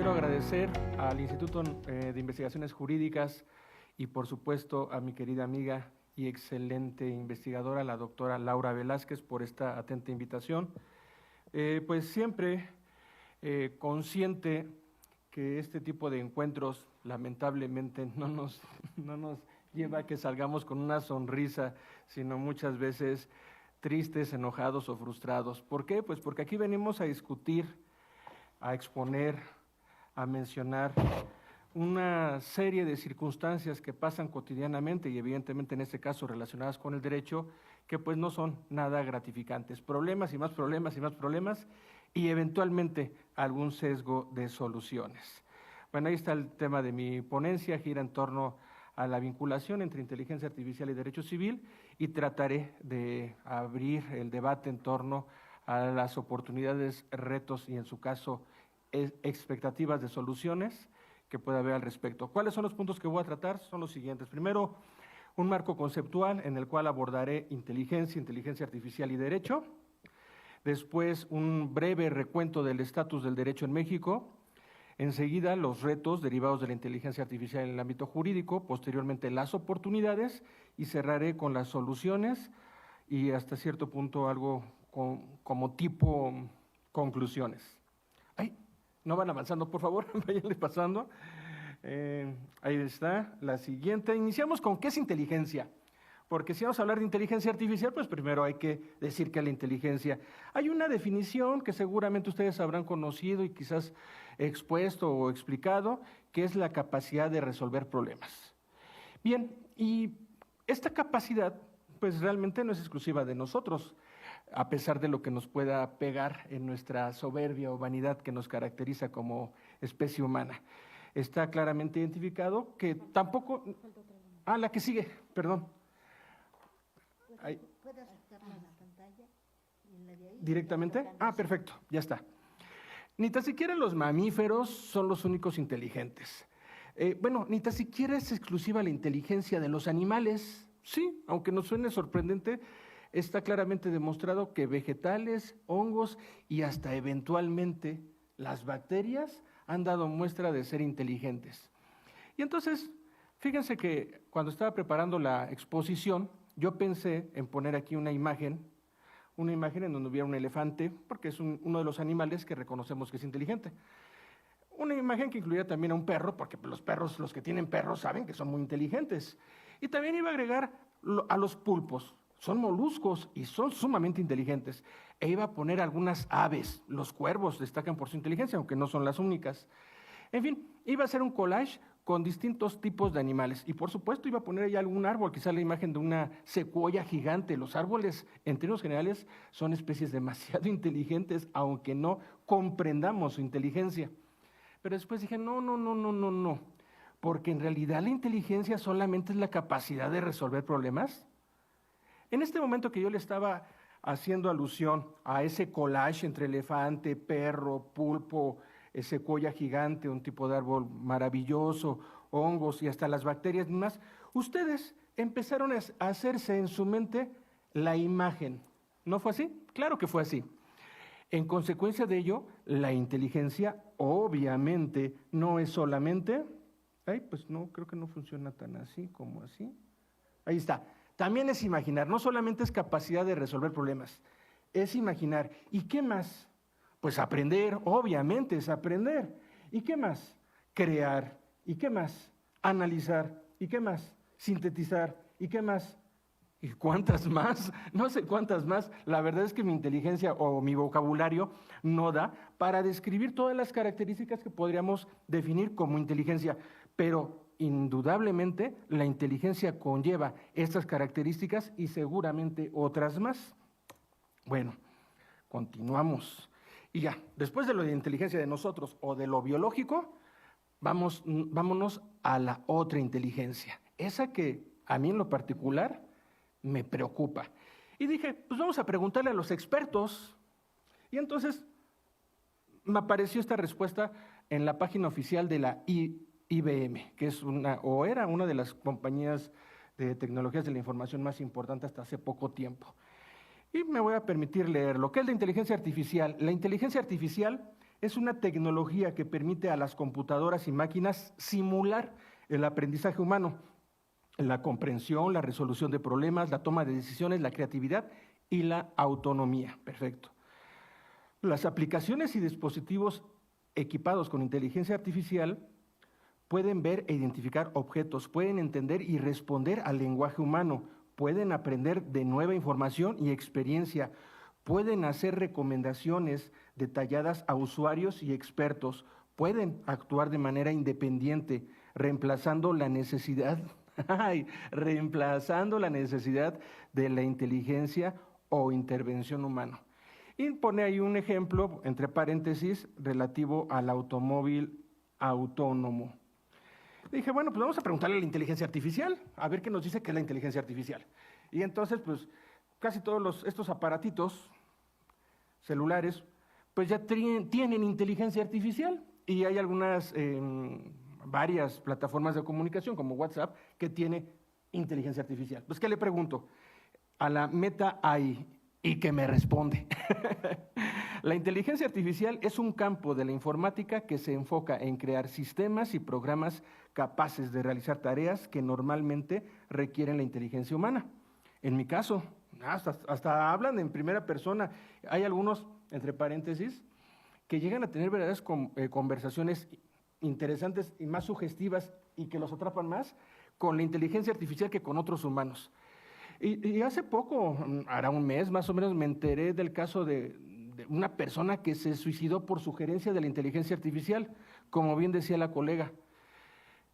quiero agradecer al Instituto de Investigaciones Jurídicas y por supuesto a mi querida amiga y excelente investigadora, la doctora Laura Velázquez, por esta atenta invitación. Pues siempre consciente que este tipo de encuentros lamentablemente no nos lleva a que salgamos con una sonrisa, sino muchas veces tristes, enojados o frustrados. ¿Por qué? Pues porque aquí venimos a discutir, a exponer, a mencionar una serie de circunstancias que pasan cotidianamente y evidentemente en este caso relacionadas con el derecho, que pues no son nada gratificantes. Problemas y más problemas y más problemas y eventualmente algún sesgo de soluciones. Bueno, ahí está el tema de mi ponencia, gira en torno a la vinculación entre inteligencia artificial y derecho civil y trataré de abrir el debate en torno a las oportunidades, retos y en su caso expectativas de soluciones que pueda haber al respecto. ¿Cuáles son los puntos que voy a tratar? Son los siguientes. Primero, un marco conceptual en el cual abordaré inteligencia artificial y derecho. Después, un breve recuento del estatus del derecho en México. Enseguida, los retos derivados de la inteligencia artificial en el ámbito jurídico. Posteriormente, las oportunidades y cerraré con las soluciones y hasta cierto punto algo como tipo conclusiones. ¡Ay! No van avanzando, por favor, váyanle pasando. Ahí está, la siguiente. Iniciamos con ¿qué es inteligencia? Porque si vamos a hablar de inteligencia artificial, pues primero hay que decir qué es la inteligencia. Hay una definición que seguramente ustedes habrán conocido y quizás expuesto o explicado, que es la capacidad de resolver problemas. Bien, y esta capacidad, pues realmente no es exclusiva de nosotros, a pesar de lo que nos pueda pegar en nuestra soberbia o vanidad que nos caracteriza como especie humana. Está claramente identificado que tampoco… Ah, la que sigue, perdón. ¿Puedes acercarla a la pantalla? ¿Directamente? Ah, perfecto, ya está. Ni tan siquiera los mamíferos son los únicos inteligentes. Bueno, ni tan siquiera es exclusiva la inteligencia de los animales. Sí, aunque nos suene sorprendente, está claramente demostrado que vegetales, hongos y hasta eventualmente las bacterias han dado muestra de ser inteligentes. Y entonces, fíjense que cuando estaba preparando la exposición, yo pensé en poner aquí una imagen en donde hubiera un elefante, porque es uno de los animales que reconocemos que es inteligente. Una imagen que incluía también a un perro, porque los perros, los que tienen perros saben que son muy inteligentes. Y también iba a agregar a los pulpos. Son moluscos y son sumamente inteligentes. E iba a poner algunas aves. Los cuervos destacan por su inteligencia, aunque no son las únicas. En fin, iba a hacer un collage con distintos tipos de animales. Y por supuesto iba a poner ahí algún árbol, quizá la imagen de una secuoya gigante. Los árboles, en términos generales, son especies demasiado inteligentes, aunque no comprendamos su inteligencia. Pero después dije, no, porque en realidad la inteligencia solamente es la capacidad de resolver problemas. En este momento que yo le estaba haciendo alusión a ese collage entre elefante, perro, pulpo, secuoya gigante, un tipo de árbol maravilloso, hongos y hasta las bacterias y más, ustedes empezaron a hacerse en su mente la imagen. ¿No fue así? Claro que fue así. En consecuencia de ello, la inteligencia obviamente no es solamente… Ay, pues no, creo que no funciona tan así como así. Ahí está. También es imaginar, no solamente es capacidad de resolver problemas, es imaginar. ¿Y qué más? Pues aprender, obviamente es aprender. ¿Y qué más? Crear. ¿Y qué más? Analizar. ¿Y qué más? Sintetizar. ¿Y qué más? ¿Y cuántas más? No sé cuántas más. La verdad es que mi inteligencia o mi vocabulario no da para describir todas las características que podríamos definir como inteligencia. Pero indudablemente la inteligencia conlleva estas características y seguramente otras más. Bueno, continuamos. Y ya, después de lo de inteligencia de nosotros o de lo biológico, vámonos a la otra inteligencia. Esa que a mí en lo particular me preocupa. Y dije, pues vamos a preguntarle a los expertos. Y entonces me apareció esta respuesta en la página oficial de la IBM, que es era una de las compañías de tecnologías de la información más importante hasta hace poco tiempo. Y me voy a permitir leer lo que es la inteligencia artificial. La inteligencia artificial Es una tecnología que permite a las computadoras y máquinas simular el aprendizaje humano, la comprensión, la resolución de problemas, la toma de decisiones, la creatividad y la autonomía. Perfecto. Las aplicaciones y dispositivos equipados con inteligencia artificial pueden ver e identificar objetos, pueden entender y responder al lenguaje humano, pueden aprender de nueva información y experiencia, pueden hacer recomendaciones detalladas a usuarios y expertos, pueden actuar de manera independiente, reemplazando la necesidad, reemplazando la necesidad de la inteligencia o intervención humana. Y pone ahí un ejemplo, entre paréntesis, relativo al automóvil autónomo. Dije, bueno, pues vamos a preguntarle a la inteligencia artificial, a ver qué nos dice que es la inteligencia artificial. Y entonces, pues, casi todos estos aparatitos celulares, pues ya tienen inteligencia artificial. Y hay algunas, varias plataformas de comunicación, como WhatsApp, que tiene inteligencia artificial. Pues, ¿qué le pregunto? A la Meta AI, y que me responde. La inteligencia artificial es un campo de la informática que se enfoca en crear sistemas y programas capaces de realizar tareas que normalmente requieren la inteligencia humana. En mi caso, hasta hablan en primera persona. Hay algunos, entre paréntesis, que llegan a tener verdaderas conversaciones interesantes y más sugestivas y que los atrapan más con la inteligencia artificial que con otros humanos. Y hace poco, hará un mes más o menos, me enteré del caso de una persona que se suicidó por sugerencia de la inteligencia artificial, como bien decía la colega.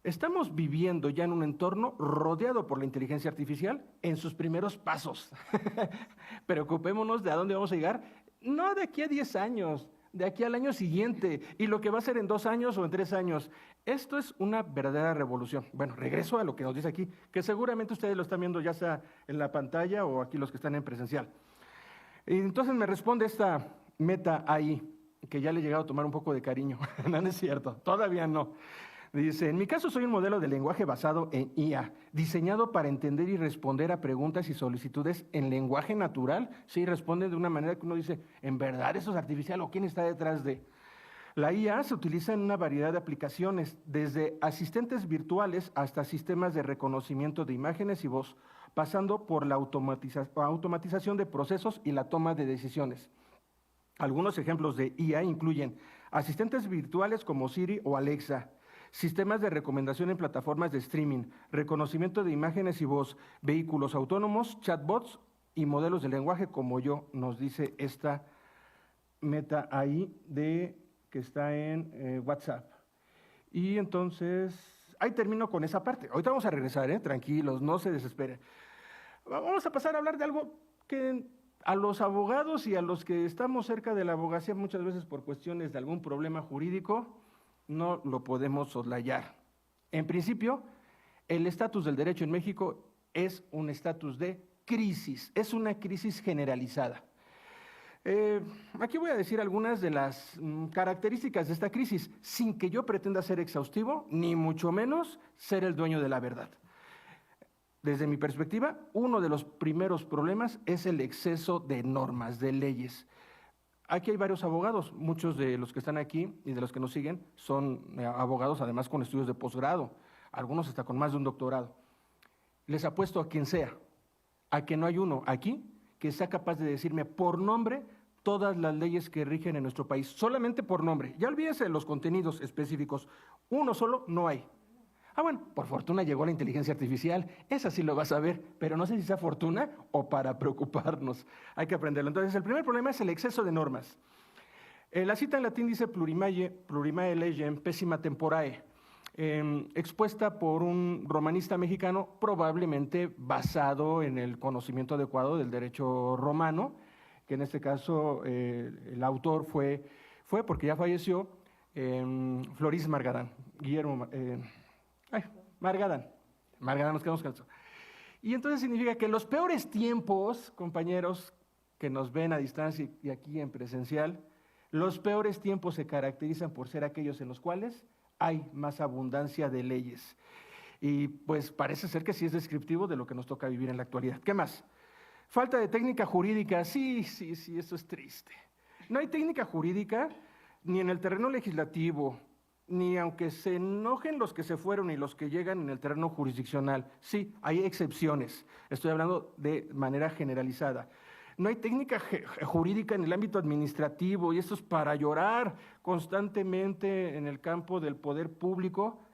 Estamos viviendo ya en un entorno rodeado por la inteligencia artificial en sus primeros pasos. Preocupémonos de a dónde vamos a llegar, no de aquí a 10 años, de aquí al año siguiente, y lo que va a ser en 2 años o en 3 años. Esto es una verdadera revolución. Bueno, regreso a lo que nos dice aquí, que seguramente ustedes lo están viendo ya sea en la pantalla o aquí los que están en presencial. Y entonces me responde esta Meta AI, que ya le he llegado a tomar un poco de cariño. No, no es cierto, todavía no. Dice, en mi caso soy un modelo de lenguaje basado en IA, diseñado para entender y responder a preguntas y solicitudes en lenguaje natural. Sí, responde de una manera que uno dice, ¿en verdad eso es artificial o quién está detrás de? La IA se utiliza en una variedad de aplicaciones, desde asistentes virtuales hasta sistemas de reconocimiento de imágenes y voz, pasando por la automatización de procesos y la toma de decisiones. Algunos ejemplos de IA incluyen asistentes virtuales como Siri o Alexa, sistemas de recomendación en plataformas de streaming, reconocimiento de imágenes y voz, vehículos autónomos, chatbots y modelos de lenguaje como yo, nos dice esta Meta AI que está en WhatsApp. Y entonces, ahí termino con esa parte. Ahorita vamos a regresar, tranquilos, no se desesperen. Vamos a pasar a hablar de algo que a los abogados y a los que estamos cerca de la abogacía muchas veces por cuestiones de algún problema jurídico, no lo podemos soslayar. En principio, el estatus del derecho en México es un estatus de crisis, es una crisis generalizada. Aquí voy a decir algunas de las características de esta crisis, sin que yo pretenda ser exhaustivo, ni mucho menos ser el dueño de la verdad. Desde mi perspectiva, uno de los primeros problemas es el exceso de normas, de leyes. Aquí hay varios abogados, muchos de los que están aquí y de los que nos siguen son abogados además con estudios de posgrado, algunos hasta con más de un doctorado. Les apuesto a quien sea, a que no hay uno aquí que sea capaz de decirme por nombre todas las leyes que rigen en nuestro país, solamente por nombre. Ya olvídense de los contenidos específicos, uno solo no hay. Bueno, por fortuna llegó la inteligencia artificial, esa sí lo vas a ver, pero no sé si sea fortuna o para preocuparnos, hay que aprenderlo. Entonces, el primer problema es el exceso de normas. La cita en latín dice plurimae legem pessima temporae, expuesta por un romanista mexicano, probablemente basado en el conocimiento adecuado del derecho romano, que en este caso el autor fue porque ya falleció, Floris Margadán, Guillermo Margadán nos quedamos con eso. Y entonces significa que en los peores tiempos, compañeros que nos ven a distancia y aquí en presencial, los peores tiempos se caracterizan por ser aquellos en los cuales hay más abundancia de leyes. Y pues parece ser que sí es descriptivo de lo que nos toca vivir en la actualidad. ¿Qué más? Falta de técnica jurídica, sí, eso es triste. No hay técnica jurídica, ni en el terreno legislativo, ni aunque se enojen los que se fueron y los que llegan en el terreno jurisdiccional. Sí, hay excepciones. Estoy hablando de manera generalizada. No hay técnica jurídica en el ámbito administrativo y esto es para llorar constantemente en el campo del poder público.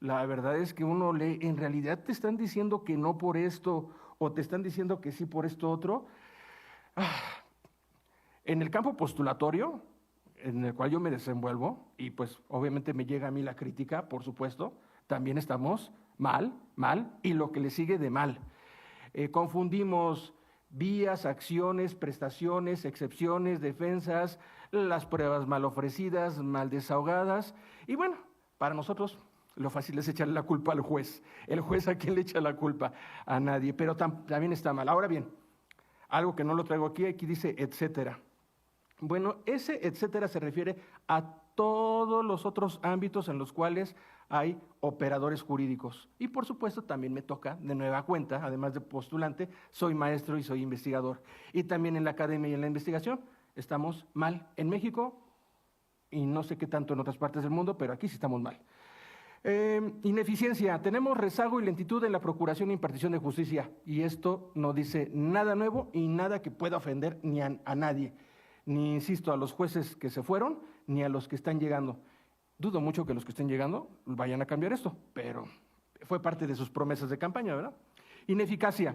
La verdad es que uno lee, en realidad te están diciendo que no por esto o te están diciendo que sí por esto otro. En el campo postulatorio, en el cual yo me desenvuelvo, y pues obviamente me llega a mí la crítica, por supuesto, también estamos mal, y lo que le sigue de mal. Confundimos vías, acciones, prestaciones, excepciones, defensas, las pruebas mal ofrecidas, mal desahogadas, y bueno, para nosotros lo fácil es echarle la culpa al juez. ¿El juez a quién le echa la culpa? A nadie, pero también está mal. Ahora bien, algo que no lo traigo aquí dice etcétera. Bueno, ese etcétera se refiere a todos los otros ámbitos en los cuales hay operadores jurídicos. Y por supuesto también me toca, de nueva cuenta, además de postulante, soy maestro y soy investigador. Y también en la academia y en la investigación estamos mal en México y no sé qué tanto en otras partes del mundo, pero aquí sí estamos mal. Ineficiencia. Tenemos rezago y lentitud en la procuración e impartición de justicia. Y esto no dice nada nuevo y nada que pueda ofender ni a nadie. Ni, insisto, a los jueces que se fueron, ni a los que están llegando. Dudo mucho que los que estén llegando vayan a cambiar esto, pero fue parte de sus promesas de campaña, ¿verdad? Ineficacia.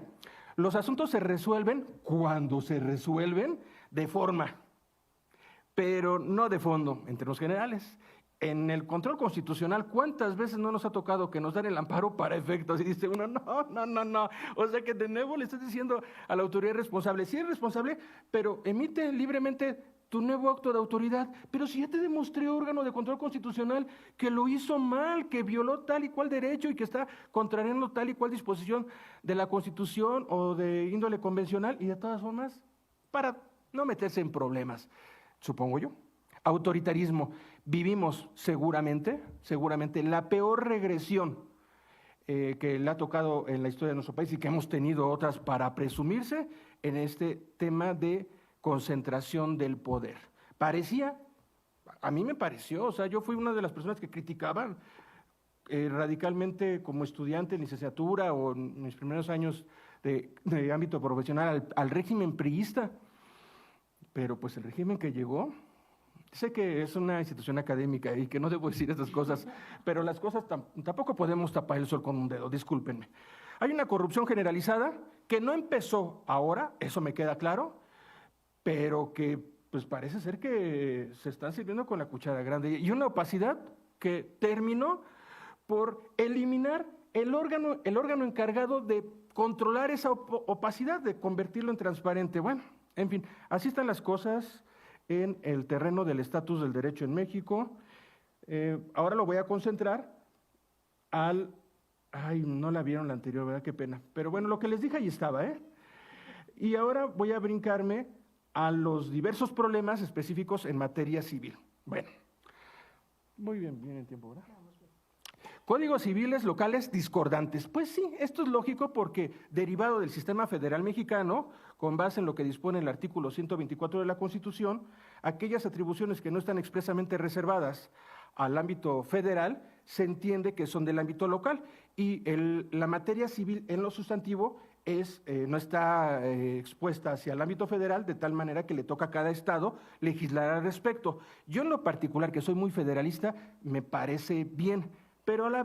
Los asuntos se resuelven cuando se resuelven de forma, pero no de fondo, en términos generales. En el control constitucional, ¿cuántas veces no nos ha tocado que nos dan el amparo para efectos? Y dice uno, no. O sea que de nuevo le estás diciendo a la autoridad responsable, sí es responsable, pero emite libremente tu nuevo acto de autoridad. Pero si ya te demostré, órgano de control constitucional, que lo hizo mal, que violó tal y cual derecho y que está contrariando tal y cual disposición de la Constitución o de índole convencional, y de todas formas, para no meterse en problemas, supongo yo. Autoritarismo. Vivimos seguramente la peor regresión que le ha tocado en la historia de nuestro país y que hemos tenido otras para presumirse en este tema de concentración del poder. A mí me pareció, o sea, yo fui una de las personas que criticaban radicalmente como estudiante en licenciatura o en mis primeros años de ámbito profesional al régimen priista, pero pues el régimen que llegó. Sé que es una institución académica y que no debo decir estas cosas, pero las cosas tampoco podemos tapar el sol con un dedo, discúlpenme. Hay una corrupción generalizada que no empezó ahora, eso me queda claro, pero que pues parece ser que se están sirviendo con la cuchara grande. Y una opacidad que terminó por eliminar el órgano encargado de controlar esa opacidad, de convertirlo en transparente. Bueno, en fin, así están las cosas en el terreno del estatus del derecho en México. Ahora lo voy a concentrar no la vieron la anterior, ¿verdad? Qué pena. Pero bueno, lo que les dije ahí estaba, ¿eh? Y ahora voy a brincarme a los diversos problemas específicos en materia civil. Bueno, muy bien el tiempo, ¿verdad? Códigos civiles locales discordantes. Pues sí, esto es lógico porque derivado del sistema federal mexicano, con base en lo que dispone el artículo 124 de la Constitución, aquellas atribuciones que no están expresamente reservadas al ámbito federal se entiende que son del ámbito local y la materia civil en lo sustantivo no está expuesta hacia el ámbito federal de tal manera que le toca a cada estado legislar al respecto. Yo en lo particular, que soy muy federalista, me parece bien, pero a la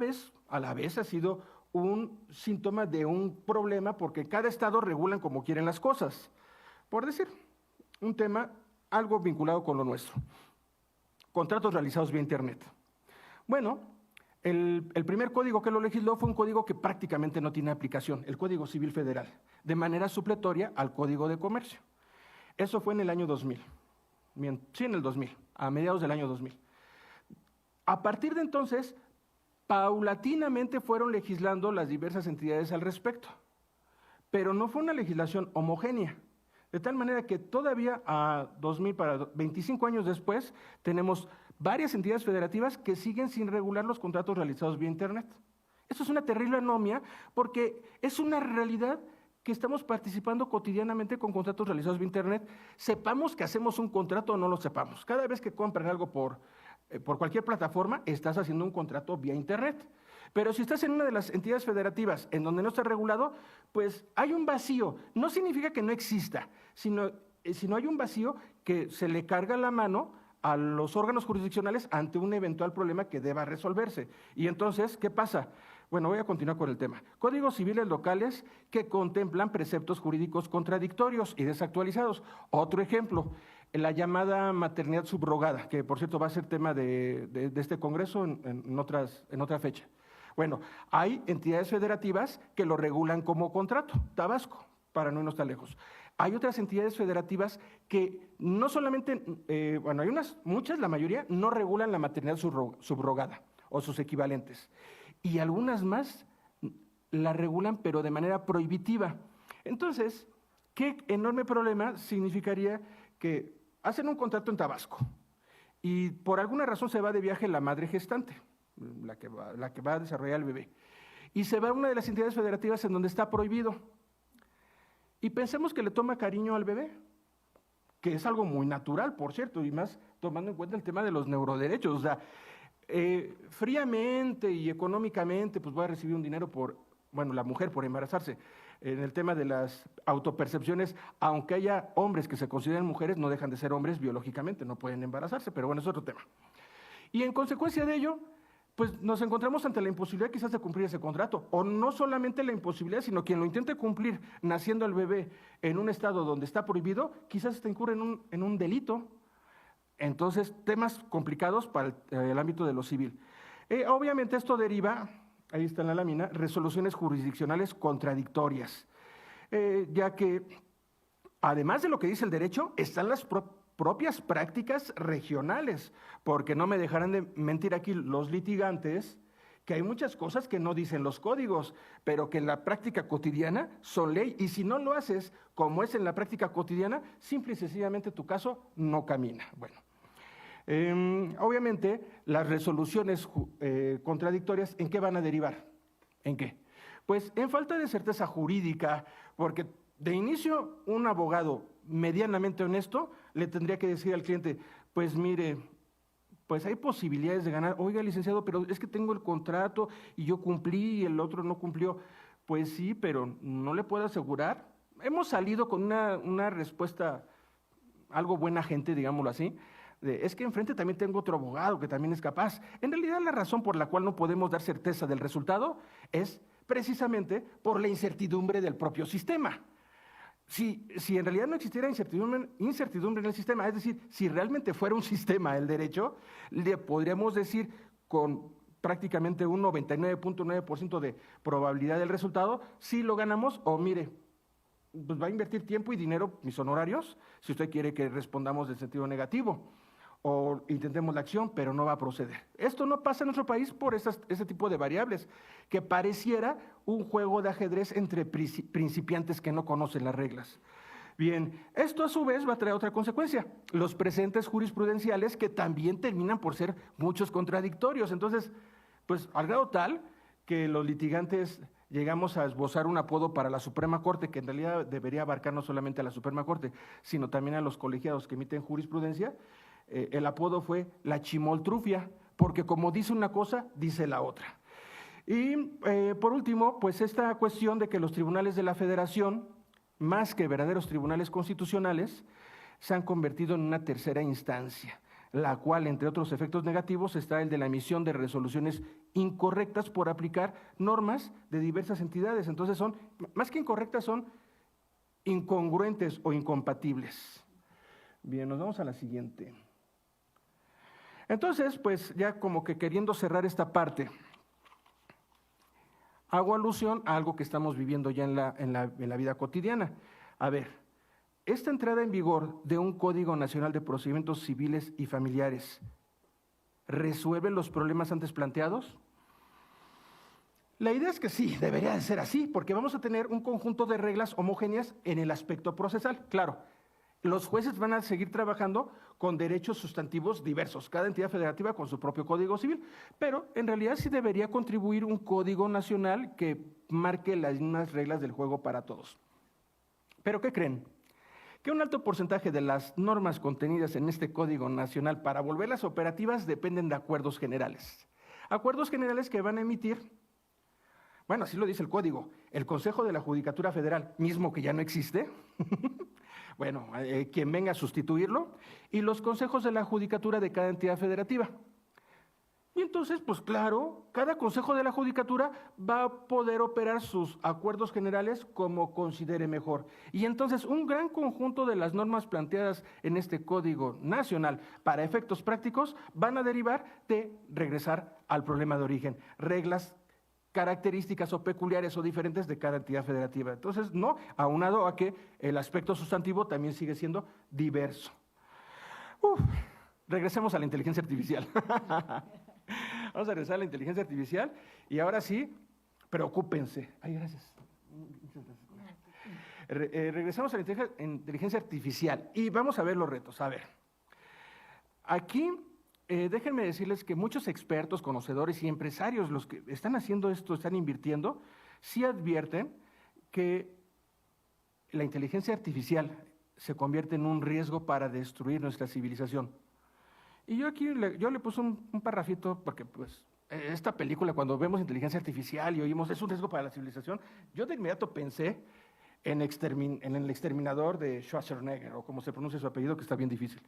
vez ha sido un síntoma de un problema porque cada estado regulan como quieren las cosas. Por decir, un tema algo vinculado con lo nuestro. Contratos realizados vía Internet. Bueno, el primer código que lo legisló fue un código que prácticamente no tiene aplicación, el Código Civil Federal, de manera supletoria al Código de Comercio. Eso fue en el año 2000. Sí, en el 2000, a mediados del año 2000. A partir de entonces, paulatinamente fueron legislando las diversas entidades al respecto, pero no fue una legislación homogénea, de tal manera que todavía a 2000, para 25 años después, tenemos varias entidades federativas que siguen sin regular los contratos realizados vía Internet. Eso es una terrible anomia porque es una realidad que estamos participando cotidianamente con contratos realizados vía Internet, sepamos que hacemos un contrato o no lo sepamos. Cada vez que compran algo por cualquier plataforma, estás haciendo un contrato vía Internet. Pero si estás en una de las entidades federativas en donde no está regulado, pues hay un vacío. No significa que no exista, sino hay un vacío que se le carga la mano a los órganos jurisdiccionales ante un eventual problema que deba resolverse. Y entonces, ¿qué pasa? Bueno, voy a continuar con el tema. Códigos civiles locales que contemplan preceptos jurídicos contradictorios y desactualizados. Otro ejemplo, la llamada maternidad subrogada, que por cierto va a ser tema de este Congreso en otra fecha. Bueno, hay entidades federativas que lo regulan como contrato, Tabasco, para no irnos tan lejos. Hay otras entidades federativas que no solamente, hay muchas, la mayoría, no regulan la maternidad subrogada o sus equivalentes. Y algunas más la regulan, pero de manera prohibitiva. Entonces, qué enorme problema significaría que hacen un contrato en Tabasco y por alguna razón se va de viaje la madre gestante, la que va a desarrollar el bebé, y se va a una de las entidades federativas en donde está prohibido. Y pensemos que le toma cariño al bebé, que es algo muy natural, por cierto, y más tomando en cuenta el tema de los neuroderechos. O sea, fríamente y económicamente, pues va a recibir un dinero la mujer por embarazarse. En el tema de las autopercepciones, aunque haya hombres que se consideren mujeres, no dejan de ser hombres biológicamente, no pueden embarazarse, pero bueno, es otro tema. Y en consecuencia de ello, pues nos encontramos ante la imposibilidad quizás de cumplir ese contrato, o no solamente la imposibilidad, sino quien lo intente cumplir naciendo el bebé en un estado donde está prohibido, quizás te incurre en un delito. Entonces, temas complicados para el ámbito de lo civil. Obviamente esto deriva, ahí está en la lámina, resoluciones jurisdiccionales contradictorias, ya que además de lo que dice el derecho, están las propias prácticas regionales, porque no me dejarán de mentir aquí los litigantes, que hay muchas cosas que no dicen los códigos, pero que en la práctica cotidiana son ley, y si no lo haces como es en la práctica cotidiana, simple y sencillamente tu caso no camina. Bueno, obviamente las resoluciones contradictorias, ¿en qué van a derivar? ¿En qué? Pues en falta de certeza jurídica, porque de inicio un abogado medianamente honesto le tendría que decir al cliente, pues mire, pues hay posibilidades de ganar. Oiga, licenciado, pero es que tengo el contrato y yo cumplí y el otro no cumplió. Pues sí, pero no le puedo asegurar. Hemos salido con una respuesta algo buena gente, digámoslo así, es que enfrente también tengo otro abogado que también es capaz. En realidad la razón por la cual no podemos dar certeza del resultado es precisamente por la incertidumbre del propio sistema. Si en realidad no existiera incertidumbre en el sistema, es decir, si realmente fuera un sistema el derecho, le podríamos decir con prácticamente un 99.9% de probabilidad del resultado, si lo ganamos o mire, pues va a invertir tiempo y dinero, mis honorarios, si usted quiere que respondamos del sentido negativo o intentemos la acción, pero no va a proceder. Esto no pasa en nuestro país por ese tipo de variables, que pareciera un juego de ajedrez entre principiantes que no conocen las reglas. Bien, esto a su vez va a traer otra consecuencia, los presentes jurisprudenciales que también terminan por ser muchos contradictorios. Entonces, pues al grado tal que los litigantes llegamos a esbozar un apodo para la Suprema Corte, que en realidad debería abarcar no solamente a la Suprema Corte, sino también a los colegiados que emiten jurisprudencia. El apodo fue la chimoltrufia, porque como dice una cosa, dice la otra. Y por último, pues esta cuestión de que los tribunales de la Federación, más que verdaderos tribunales constitucionales, se han convertido en una tercera instancia, la cual, entre otros efectos negativos, está el de la emisión de resoluciones incorrectas por aplicar normas de diversas entidades. Entonces son, más que incorrectas, son incongruentes o incompatibles. Bien, nos vamos a la siguiente. Entonces, pues ya como que queriendo cerrar esta parte, hago alusión a algo que estamos viviendo ya en la vida cotidiana. A ver, esta entrada en vigor de un Código Nacional de Procedimientos Civiles y Familiares, ¿resuelve los problemas antes planteados? La idea es que sí, debería de ser así, porque vamos a tener un conjunto de reglas homogéneas en el aspecto procesal. Claro, los jueces van a seguir trabajando con derechos sustantivos diversos, cada entidad federativa con su propio Código Civil, pero en realidad sí debería contribuir un Código Nacional que marque las mismas reglas del juego para todos. ¿Pero qué creen? Que un alto porcentaje de las normas contenidas en este Código Nacional para volverlas operativas dependen de acuerdos generales. Acuerdos generales que van a emitir, bueno, así lo dice el Código, el Consejo de la Judicatura Federal, mismo que ya no existe, bueno, quien venga a sustituirlo, y los consejos de la Judicatura de cada entidad federativa. Y entonces, pues claro, cada consejo de la judicatura va a poder operar sus acuerdos generales como considere mejor. Y entonces un gran conjunto de las normas planteadas en este Código Nacional para efectos prácticos van a derivar de regresar al problema de origen, reglas, características o peculiares o diferentes de cada entidad federativa. Entonces, no, aunado a que el aspecto sustantivo también sigue siendo diverso. Regresemos a la inteligencia artificial. Vamos a regresar a la inteligencia artificial y ahora sí, preocúpense. Ay, gracias. Regresamos a la inteligencia artificial y vamos a ver los retos. A ver, aquí déjenme decirles que muchos expertos, conocedores y empresarios, los que están haciendo esto, están invirtiendo, sí advierten que la inteligencia artificial se convierte en un riesgo para destruir nuestra civilización. Y yo aquí le puse un parrafito porque pues esta película, cuando vemos inteligencia artificial y oímos es un riesgo para la civilización, yo de inmediato pensé en el exterminador de Schwarzenegger, o como se pronuncia su apellido, que está bien difícil.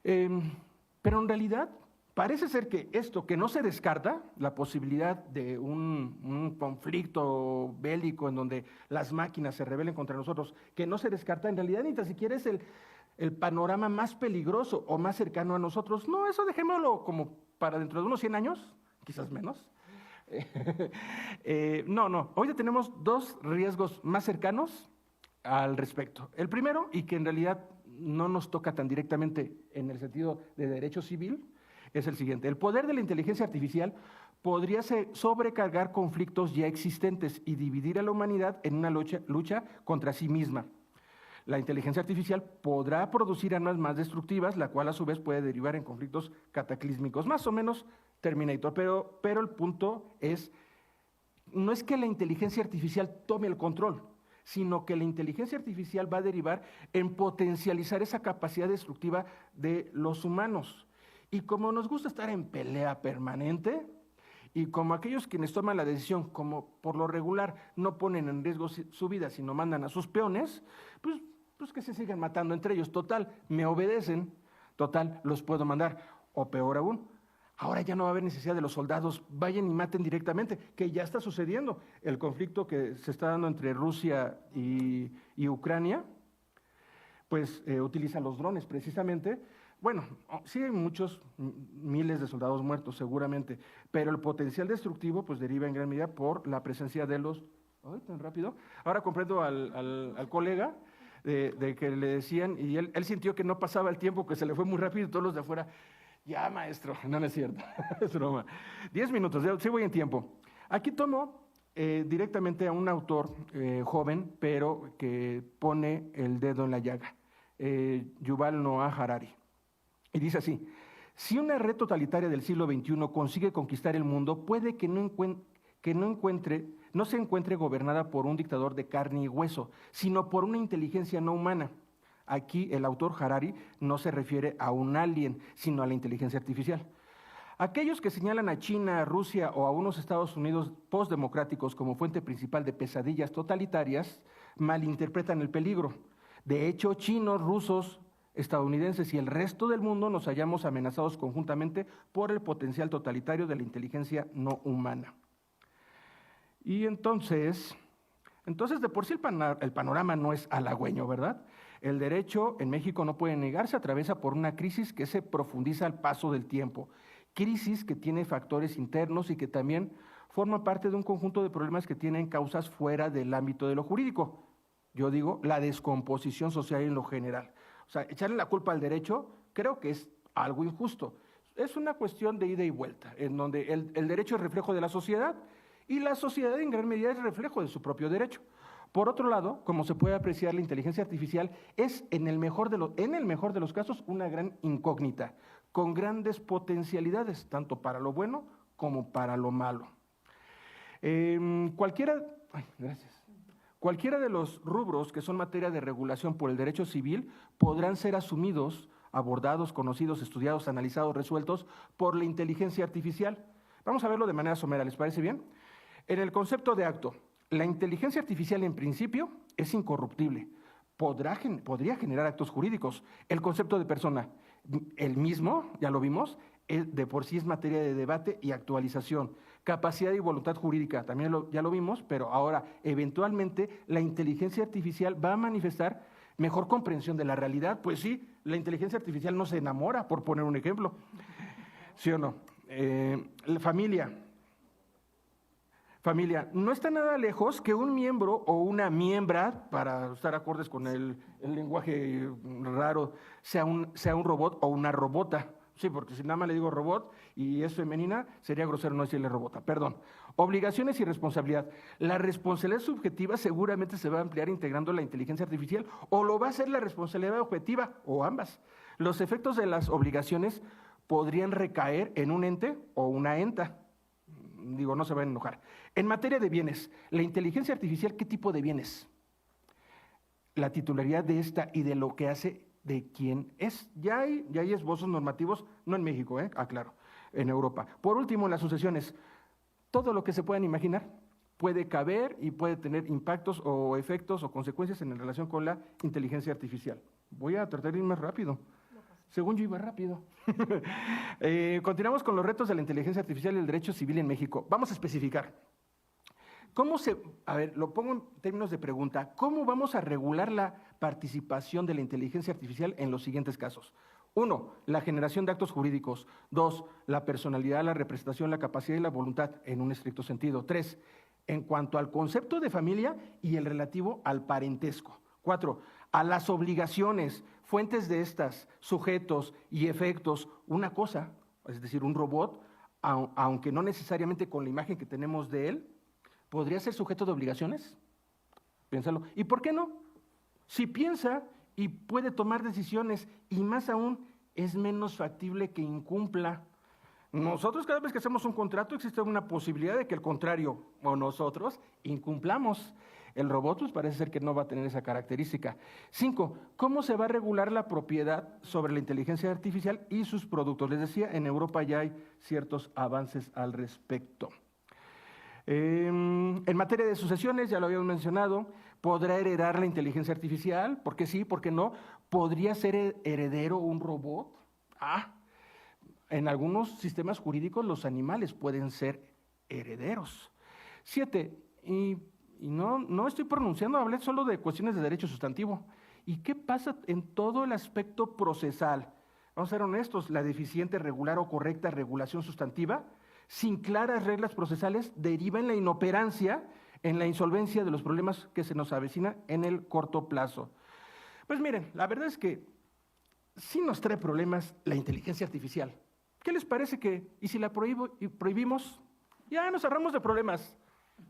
Pero en realidad parece ser que esto que no se descarta, la posibilidad de un conflicto bélico en donde las máquinas se rebelen contra nosotros, que no se descarta, en realidad ni tan siquiera es el panorama más peligroso o más cercano a nosotros. No, eso dejémoslo como para dentro de unos 100 años, quizás menos. No, hoy ya tenemos dos riesgos más cercanos al respecto. El primero, y que en realidad no nos toca tan directamente en el sentido de derecho civil, es el siguiente. El poder de la inteligencia artificial podría sobrecargar conflictos ya existentes y dividir a la humanidad en una lucha contra sí misma. La inteligencia artificial podrá producir armas más destructivas, la cual a su vez puede derivar en conflictos cataclísmicos, más o menos Terminator, pero el punto es, no es que la inteligencia artificial tome el control, sino que la inteligencia artificial va a derivar en potencializar esa capacidad destructiva de los humanos. Y como nos gusta estar en pelea permanente, y como aquellos quienes toman la decisión, como por lo regular no ponen en riesgo su vida, sino mandan a sus peones, pues que se sigan matando entre ellos. Total, me obedecen, total, los puedo mandar. O peor aún, ahora ya no va a haber necesidad de los soldados, vayan y maten directamente, que ya está sucediendo. El conflicto que se está dando entre Rusia y Ucrania, pues utiliza los drones precisamente. Bueno, sí hay muchos, miles de soldados muertos seguramente, pero el potencial destructivo pues deriva en gran medida por la presencia de los... ¡Ay, tan rápido! Ahora comprendo al colega de que le decían, y él sintió que no pasaba el tiempo, que se le fue muy rápido, y todos los de afuera, ya maestro, no es cierto, es broma. 10 minutos, sí voy en tiempo. Aquí tomo directamente a un autor joven, pero que pone el dedo en la llaga, Yuval Noah Harari. Y dice así: si una red totalitaria del siglo XXI consigue conquistar el mundo, puede que no se encuentre gobernada por un dictador de carne y hueso, sino por una inteligencia no humana. Aquí el autor Harari no se refiere a un alien, sino a la inteligencia artificial. Aquellos que señalan a China, a Rusia o a unos Estados Unidos postdemocráticos como fuente principal de pesadillas totalitarias, malinterpretan el peligro. De hecho, chinos, rusos, estadounidenses y el resto del mundo nos hallamos amenazados conjuntamente por el potencial totalitario de la inteligencia no humana. Y entonces de por sí el panorama no es halagüeño, ¿verdad? El derecho en México no puede negarse, atraviesa por una crisis que se profundiza al paso del tiempo. Crisis que tiene factores internos y que también forma parte de un conjunto de problemas que tienen causas fuera del ámbito de lo jurídico. Yo digo, la descomposición social en lo general. O sea, echarle la culpa al derecho creo que es algo injusto. Es una cuestión de ida y vuelta, en donde el derecho es reflejo de la sociedad y la sociedad en gran medida es reflejo de su propio derecho. Por otro lado, como se puede apreciar, la inteligencia artificial es en el mejor de los casos una gran incógnita, con grandes potencialidades, tanto para lo bueno como para lo malo. Cualquiera de los rubros que son materia de regulación por el derecho civil podrán ser asumidos, abordados, conocidos, estudiados, analizados, resueltos por la inteligencia artificial. Vamos a verlo de manera somera, ¿les parece bien? En el concepto de acto, la inteligencia artificial en principio es incorruptible. Podría generar actos jurídicos. El concepto de persona, el mismo, ya lo vimos, de por sí es materia de debate y actualización. Capacidad y voluntad jurídica, también ya lo vimos, pero ahora eventualmente la inteligencia artificial va a manifestar mejor comprensión de la realidad. Pues sí, la inteligencia artificial no se enamora, por poner un ejemplo. ¿Sí o no? La familia, no está nada lejos que un miembro o una miembra, para estar acordes con el lenguaje raro, sea un robot o una robota. Sí, porque si nada más le digo robot y es femenina, sería grosero no decirle robota, perdón. Obligaciones y responsabilidad. La responsabilidad subjetiva seguramente se va a ampliar integrando la inteligencia artificial o lo va a hacer la responsabilidad objetiva o ambas. Los efectos de las obligaciones podrían recaer en un ente o una enta. Digo, no se van a enojar. En materia de bienes, la inteligencia artificial, ¿qué tipo de bienes? La titularidad de esta y de lo que hace de quién es. Ya hay esbozos normativos, no en México, aclaro, en Europa. Por último, en las sucesiones, todo lo que se puedan imaginar puede caber y puede tener impactos o efectos o consecuencias en relación con la inteligencia artificial. Voy a tratar de ir más rápido. Según yo iba rápido. Continuamos con los retos de la inteligencia artificial y el derecho civil en México. Vamos a especificar. Lo pongo en términos de pregunta. ¿Cómo vamos a regular la participación de la inteligencia artificial en los siguientes casos? 1, la generación de actos jurídicos. 2, la personalidad, la representación, la capacidad y la voluntad en un estricto sentido. 3, en cuanto al concepto de familia y el relativo al parentesco. 4, a las obligaciones, fuentes de estas, sujetos y efectos. Una cosa, es decir, un robot, aunque no necesariamente con la imagen que tenemos de él, ¿podría ser sujeto de obligaciones? Piénsalo. ¿Y por qué no? Si piensa y puede tomar decisiones, y más aún, es menos factible que incumpla. Nosotros cada vez que hacemos un contrato existe una posibilidad de que el contrario o nosotros incumplamos. El robot pues, parece ser que no va a tener esa característica. 5, ¿cómo se va a regular la propiedad sobre la inteligencia artificial y sus productos? Les decía, en Europa ya hay ciertos avances al respecto. En materia de sucesiones, ya lo habíamos mencionado, ¿podrá heredar la inteligencia artificial? ¿Por qué sí? ¿Por qué no? ¿Podría ser heredero un robot? En algunos sistemas jurídicos los animales pueden ser herederos. 7, y no estoy pronunciando, hablé solo de cuestiones de derecho sustantivo. ¿Y qué pasa en todo el aspecto procesal? Vamos a ser honestos, la deficiente, regular o correcta regulación sustantiva sin claras reglas procesales deriva en la inoperancia, en la insolvencia de los problemas que se nos avecina en el corto plazo. Pues miren, la verdad es que sí nos trae problemas la inteligencia artificial. ¿Qué les parece y si la prohibimos, ya nos ahorramos de problemas?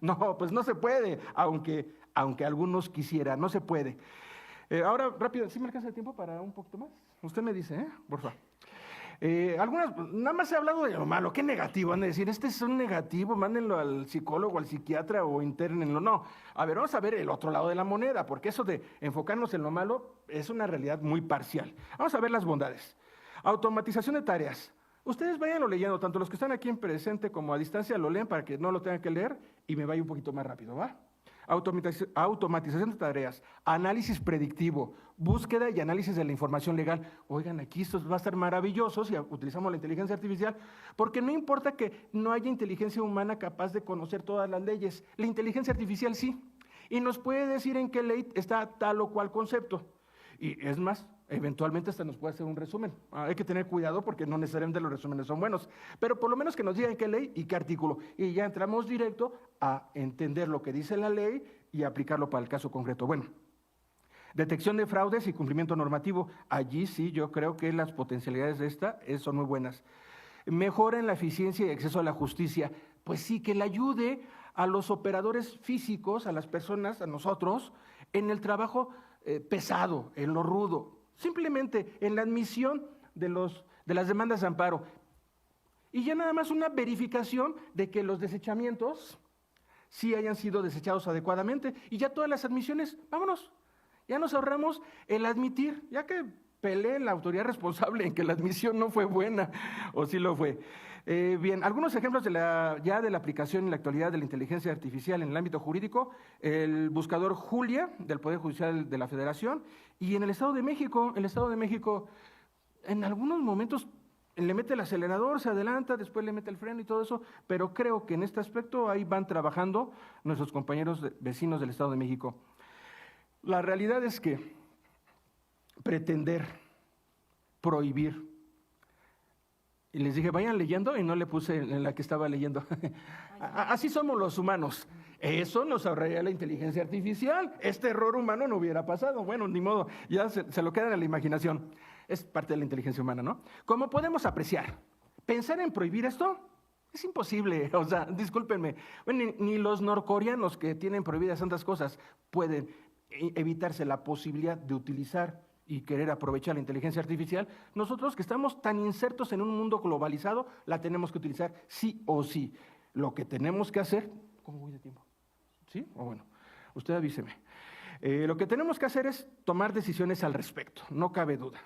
No, pues no se puede, aunque algunos quisieran, no se puede. Ahora, rápido, ¿sí me alcanza el tiempo para un poquito más? Usted me dice, por favor. Nada más he hablado de lo malo, qué negativo, han de decir, este es un negativo, mándenlo al psicólogo, al psiquiatra o internenlo. No, a ver, vamos a ver el otro lado de la moneda, porque eso de enfocarnos en lo malo es una realidad muy parcial. Vamos a ver las bondades. Automatización de tareas. Ustedes váyanlo leyendo, tanto los que están aquí en presente como a distancia lo leen para que no lo tengan que leer y me vaya un poquito más rápido, ¿va? Automatización de tareas, análisis predictivo, búsqueda y análisis de la información legal. Oigan, aquí esto va a estar maravilloso si utilizamos la inteligencia artificial, porque no importa que no haya inteligencia humana capaz de conocer todas las leyes, la inteligencia artificial sí, y nos puede decir en qué ley está tal o cual concepto. Y es más, eventualmente hasta nos puede hacer un resumen. Hay que tener cuidado porque no necesariamente los resúmenes son buenos, pero por lo menos que nos digan qué ley y qué artículo. Y ya entramos directo a entender lo que dice la ley y aplicarlo para el caso concreto. Bueno, detección de fraudes y cumplimiento normativo. Allí sí, yo creo que las potencialidades de esta son muy buenas. Mejora en la eficiencia y acceso a la justicia. Pues sí, que le ayude a los operadores físicos, a las personas, a nosotros, en el trabajo pesado, en lo rudo, simplemente en la admisión de las demandas de amparo. Y ya nada más una verificación de que los desechamientos sí hayan sido desechados adecuadamente y ya todas las admisiones, vámonos, ya nos ahorramos el admitir, ya que pelee la autoridad responsable en que la admisión no fue buena o sí lo fue. Bien, algunos ejemplos de la aplicación en la actualidad de la inteligencia artificial en el ámbito jurídico: el buscador Julia del Poder Judicial de la Federación, y en el Estado de México, en algunos momentos le mete el acelerador, se adelanta, después le mete el freno y todo eso, pero creo que en este aspecto ahí van trabajando nuestros compañeros vecinos del Estado de México. La realidad es que pretender prohibir, y les dije, vayan leyendo, y no le puse en la que estaba leyendo. Así somos los humanos. Eso nos ahorraría la inteligencia artificial. Este error humano no hubiera pasado. Bueno, ni modo, ya se lo quedan a la imaginación. Es parte de la inteligencia humana, ¿no? Como podemos apreciar, pensar en prohibir esto es imposible. O sea, discúlpenme, bueno, ni los norcoreanos, que tienen prohibidas tantas cosas, pueden evitarse la posibilidad de utilizar y querer aprovechar la inteligencia artificial. Nosotros, que estamos tan insertos en un mundo globalizado, la tenemos que utilizar sí o sí. Lo que tenemos que hacer, ¿cómo voy de tiempo? ¿Sí? O bueno, usted avíseme. Lo que tenemos que hacer es tomar decisiones al respecto, no cabe duda.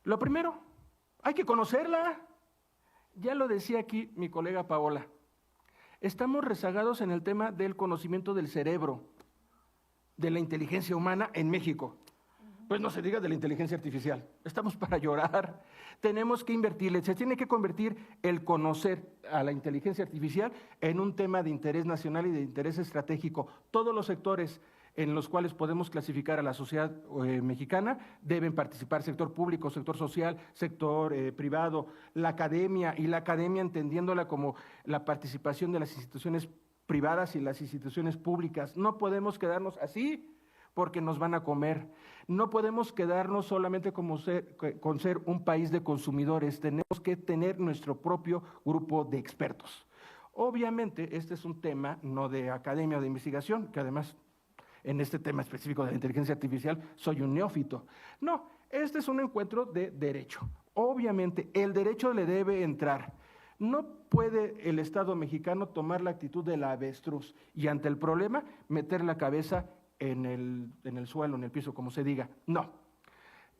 Lo primero, hay que conocerla. Ya lo decía aquí mi colega Paola. Estamos rezagados en el tema del conocimiento del cerebro, de la inteligencia humana en México. Pues no se diga de la inteligencia artificial. Estamos para llorar. Tenemos que invertirle. Se tiene que convertir el conocer a la inteligencia artificial en un tema de interés nacional y de interés estratégico. Todos los sectores en los cuales podemos clasificar a la sociedad mexicana deben participar: sector público, sector social, sector privado, la academia, y la academia entendiéndola como la participación de las instituciones privadas y las instituciones públicas. No podemos quedarnos así porque nos van a comer. No podemos quedarnos solamente con ser un país de consumidores. Tenemos que tener nuestro propio grupo de expertos. Obviamente, este es un tema no de academia o de investigación, que además en este tema específico de la inteligencia artificial soy un neófito. No, este es un encuentro de derecho. Obviamente, el derecho le debe entrar. No puede el Estado mexicano tomar la actitud de la avestruz y ante el problema meter la cabeza en el suelo, en el piso, como se diga. No,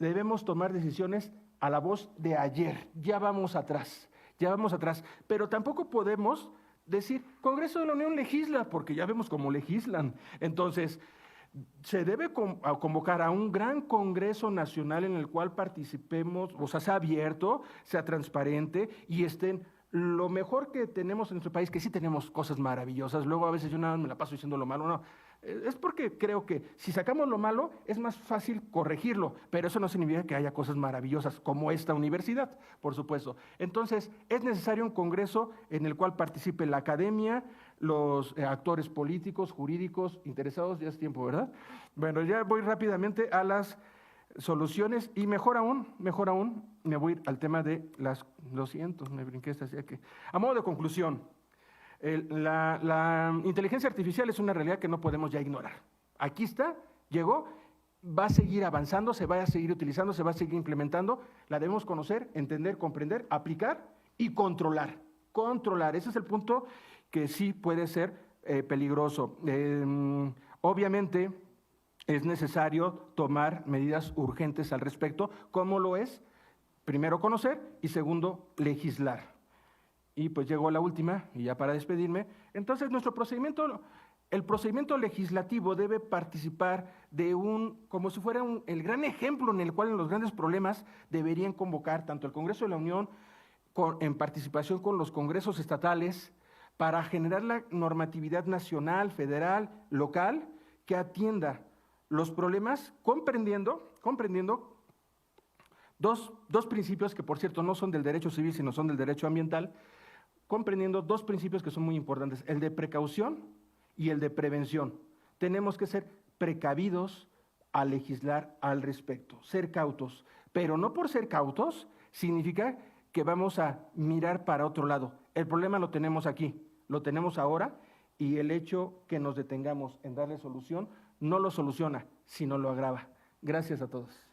debemos tomar decisiones a la voz de ayer. Ya vamos atrás, pero tampoco podemos decir, Congreso de la Unión legisla, porque ya vemos cómo legislan. Entonces, se debe convocar a un gran Congreso Nacional en el cual participemos, o sea, sea abierto, sea transparente y estén lo mejor que tenemos en nuestro país, que sí tenemos cosas maravillosas. Luego a veces yo nada más me la paso diciendo lo malo. No, es porque creo que si sacamos lo malo es más fácil corregirlo, pero eso no significa que haya cosas maravillosas como esta universidad, por supuesto. Entonces, es necesario un congreso en el cual participe la academia, los actores políticos, jurídicos, interesados. Ya es tiempo, ¿verdad? Bueno, ya voy rápidamente a las soluciones y mejor aún, me voy al tema de lo siento, me brinqué esta, así que, a modo de conclusión, la inteligencia artificial es una realidad que no podemos ya ignorar. Aquí está, llegó, va a seguir avanzando, se va a seguir utilizando, se va a seguir implementando, la debemos conocer, entender, comprender, aplicar y controlar. Controlar, ese es el punto que sí puede ser peligroso. Obviamente, es necesario tomar medidas urgentes al respecto. ¿Cómo lo es? Primero, conocer, y segundo, legislar. Y pues llegó la última, y ya para despedirme. Entonces, el procedimiento legislativo debe participar de como si fuera el gran ejemplo en el cual en los grandes problemas deberían convocar tanto el Congreso de la Unión, en participación con los congresos estatales, para generar la normatividad nacional, federal, local, que atienda los problemas, comprendiendo dos principios que, por cierto, no son del derecho civil, sino son del derecho ambiental, comprendiendo dos principios que son muy importantes: el de precaución y el de prevención. Tenemos que ser precavidos al legislar al respecto, ser cautos, pero no por ser cautos significa que vamos a mirar para otro lado. El problema lo tenemos aquí, lo tenemos ahora, y el hecho que nos detengamos en darle solución no lo soluciona, sino lo agrava. Gracias a todos.